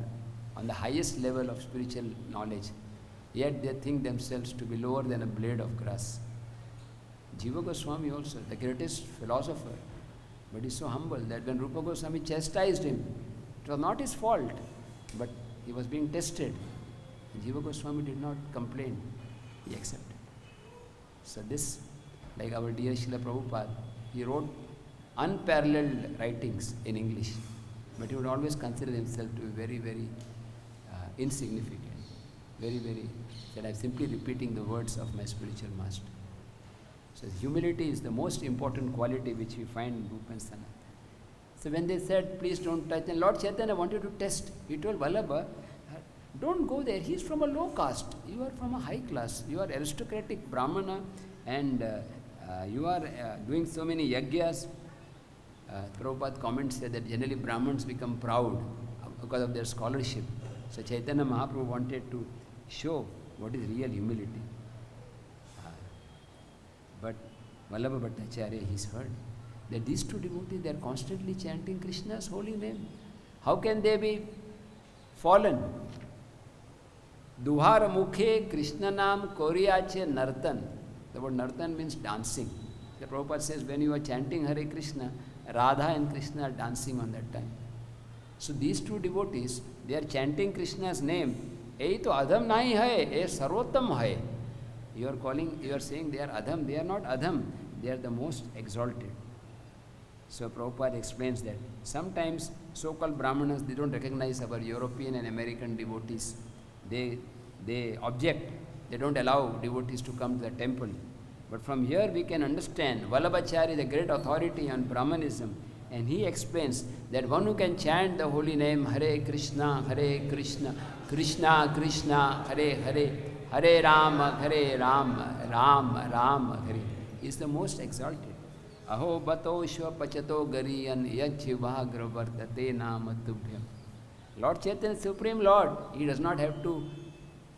on the highest level of spiritual knowledge. Yet they think themselves to be lower than a blade of grass. Jiva Goswami also, the greatest philosopher, but he is so humble that when Rupa Goswami chastised him, it was not his fault, but he was being tested. And Jiva Goswami did not complain, he accepted. So this, like our dear Srila Prabhupada, he wrote unparalleled writings in English, but he would always consider himself to be very, very insignificant, very, that I am simply repeating the words of my spiritual master. So humility is the most important quality which we find in Rupa and Sanatana. So when they said, please don't touch, and Lord Chaitanya wanted to test, he told Vallabha, don't go there, he is from a low caste, you are from a high class, you are aristocratic Brahmana, and you are doing so many yagyas. Prabhupada comments said that generally Brahmins become proud because of their scholarship. So Chaitanya Mahaprabhu wanted to show what is real humility. But Vallabha Bhattacharya, he's heard that these two devotees, they are constantly chanting Krishna's holy name. How can they be fallen? Duhara mukhe Krishna nam koriyache nartan. The word nartan means dancing. The Prabhupada says when you are chanting Hare Krishna, Radha and Krishna are dancing on that time. So these two devotees, they are chanting Krishna's name. Ei to adham nahi hai, ei sarvottam hai. You are saying they are adham. They are not adham. They are the most exalted. So Prabhupada explains that sometimes so-called Brahmanas, they don't recognize our European and American devotees. They object. They don't allow devotees to come to the temple. But from here we can understand Vallabhacharya is a great authority on Brahmanism, and he explains that one who can chant the holy name Hare Krishna, Krishna Krishna, Hare Hare, Hare Rama, Ram Ram, Hare, is the most exalted. Aho bato shva pachato gariyan yajjivagra vartate nama tubhyam. Lord Chaitanya, Supreme Lord, he does not have to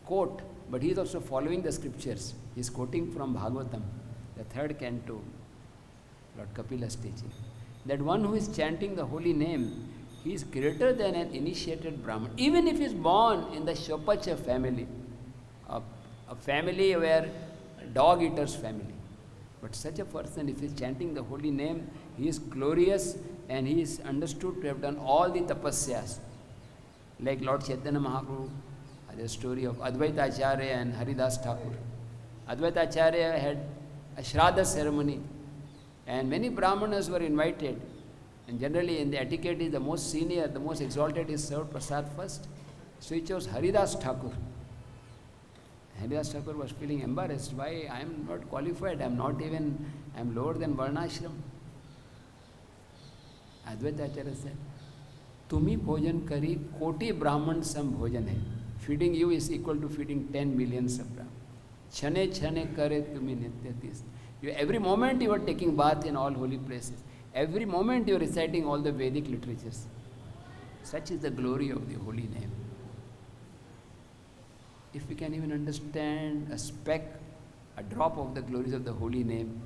quote, but he is also following the scriptures. He is quoting from Bhagavatam, the 3rd canto, Lord Kapila's teaching, that one who is chanting the holy name, he is greater than an initiated Brahman. Even if he is born in the Shopacha family, a family where dog eaters family. But such a person, if he is chanting the holy name, he is glorious and he is understood to have done all the tapasyas. Like Lord Chaitanya Mahaprabhu, the story of Advaita Acharya and Haridas Thakur. Advaita Acharya had a Shraddha ceremony and many Brahmanas were invited. And generally in the etiquette is the most senior, the most exalted is served prasad first. So he chose Haridas Thakur. Haridas Thakur was feeling embarrassed. Why? I am not qualified. I am lower than Varnashram. Advaita Acharya said, Tumi bhojan kari koti Brahman sam bhojan hai. Feeding you is equal to feeding 10 millions of Brahman. Chhane chhane kare tumi nityatis. Every moment you are taking bath in all holy places. Every moment you are reciting all the Vedic literatures. Such is the glory of the holy name. If we can even understand a speck, a drop of the glories of the holy name,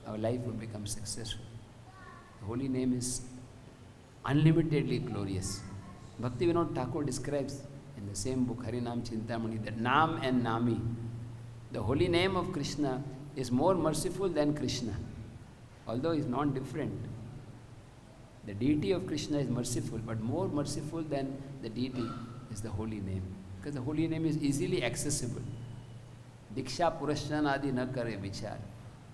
our life will become successful. The holy name is unlimitedly glorious. Bhaktivinoda Thakur describes in the same book, Harinam Chintamani, that Nam and Nami, the holy name of Krishna, is more merciful than Krishna, although he is non-different. The deity of Krishna is merciful, but more merciful than the deity is the holy name, because the holy name is easily accessible. Diksha Purashan Adi na kare vichar.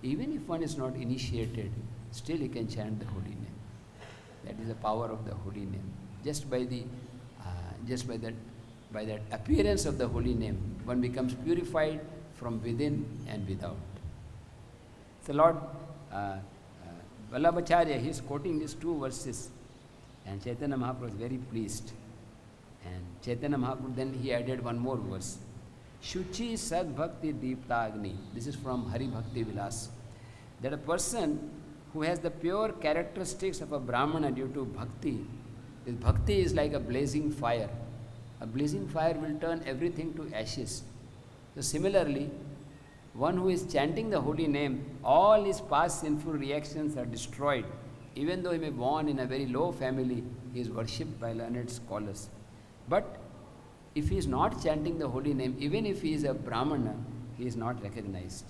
Even if one is not initiated, still he can chant the holy name. That is the power of the holy name. Just by that appearance of the holy name, one becomes purified from within and without. So Lord Vallabhacharya, he is quoting these two verses, and Chaitanya Mahaprabhu was very pleased. And Chaitanya Mahaprabhu, then he added one more verse. Shuchi Sad Bhakti Deeptagni. This is from Hari Bhakti Vilas. That a person who has the pure characteristics of a Brahmana due to bhakti, this bhakti is like a blazing fire. A blazing fire will turn everything to ashes. So similarly, one who is chanting the holy name, all his past sinful reactions are destroyed. Even though he may be born in a very low family, he is worshipped by learned scholars. But if he is not chanting the holy name, even if he is a Brahmana, he is not recognized.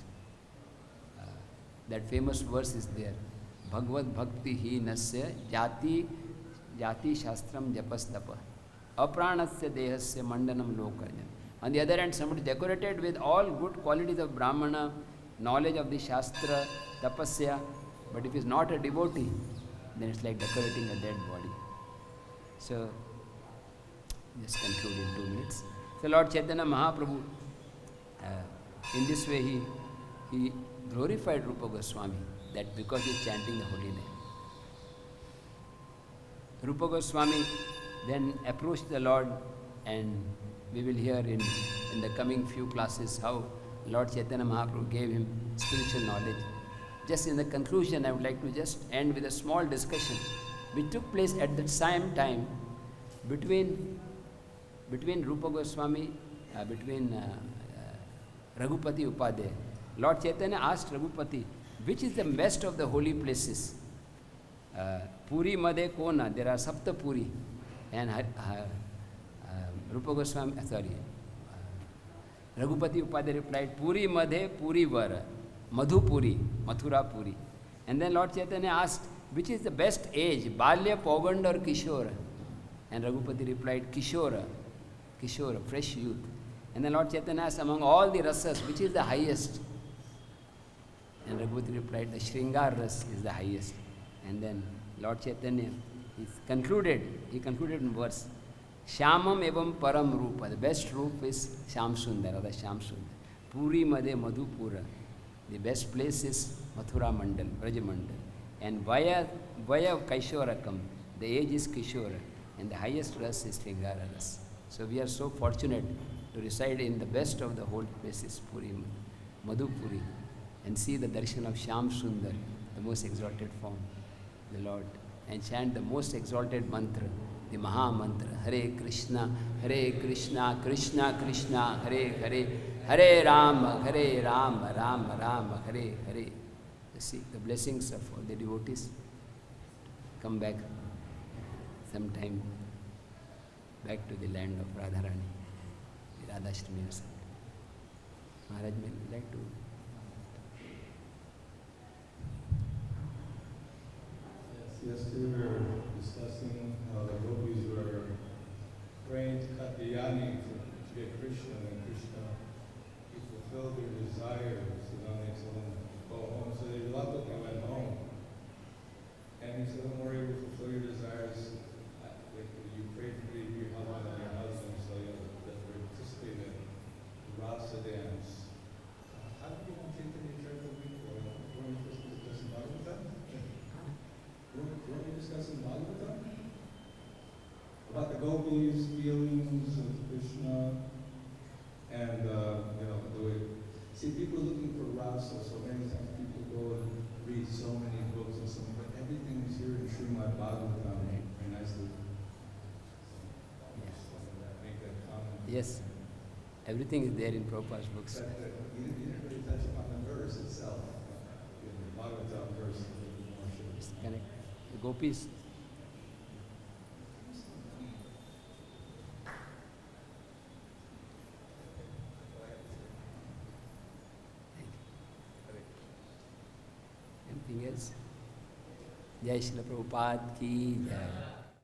That famous verse is there. Bhagavad Bhakti hi nasya jati shastram japastapa apranasya dehasya mandanam lokarjam. On the other hand, somebody decorated with all good qualities of Brahmana, knowledge of the Shastra, tapasya, but if he is not a devotee, then it's like decorating a dead body. So, just conclude in 2 minutes. So Lord Chaitanya Mahaprabhu, in this way he glorified Rupa Goswami, that because he is chanting the holy name. Rupa Goswami then approached the Lord, and we will hear in the coming few classes how Lord Chaitanya Mahaprabhu gave him spiritual knowledge. Just in the conclusion, I would like to just end with a small discussion which took place at the same time between Rupa Goswami, Raghupati Upadhyaya. Lord Chaitanya asked Raghupati, which is the best of the holy places? Puri Madhe Kona, there are Sapta Puri. And Rupa Goswami, Raghupati Upadhyaya replied, Puri Madhe Puri Vara, Madhupuri, Mathura Puri. And then Lord Chaitanya asked, which is the best age, Balya, Pogand or Kishora? And Raghupati replied, Kishora, fresh youth. And then Lord Chaitanya asked, among all the rasas, which is the highest? And Raghupati replied, the Shringar ras is the highest. And then Lord Chaitanya, he concluded in verse, Shyamam evam param rupa. The best roop is Shyam Sundar, or the Shyam Sundar. Puri Madhe Madhupura. The best place is Mathura Mandal, Vraja Mandal. And Vaya Kaishorakam, the age is Kishora. And the highest ras is Shringara ras. So we are so fortunate to reside in the best of the whole places, Puri, Madhupuri, and see the darshan of Shyam Sundar, the most exalted form, the Lord, and chant the most exalted mantra, the Maha Mantra, Hare Krishna, Krishna Krishna, Hare Hare, Hare Rama, Rama Rama, Hare Hare. Seek the blessings of all the devotees. Come back sometime back to the land of Radharani, the Radhashtami or something. Maharaj, may you like to? Yesterday we were discussing how the gopis were praying to Katyayani to get Krishna, and Krishna he fulfilled their desires, and then they told him to go home. So they reluctantly went home. And he said, don't worry, we'll fulfill your desires. You prayed for your husband and your husband, so you participate in the rasa dance. How did you want to take the nature of the week? Were we discussing Bhagavatam? Were we discussing Bhagavatam? About the gopis' feelings of Krishna, and the way. See, people are looking for rasa, so many times people go and read so many books and so many, but everything is here in Srimad Bhagavatam, very nicely. Make that comment. Yes, everything is there in Prabhupada's books. You didn't really touch upon the verse itself, the Bhagavatam verse. Correct. The gopis. Anything else? Jai Śrīla Prabhupada ki jai.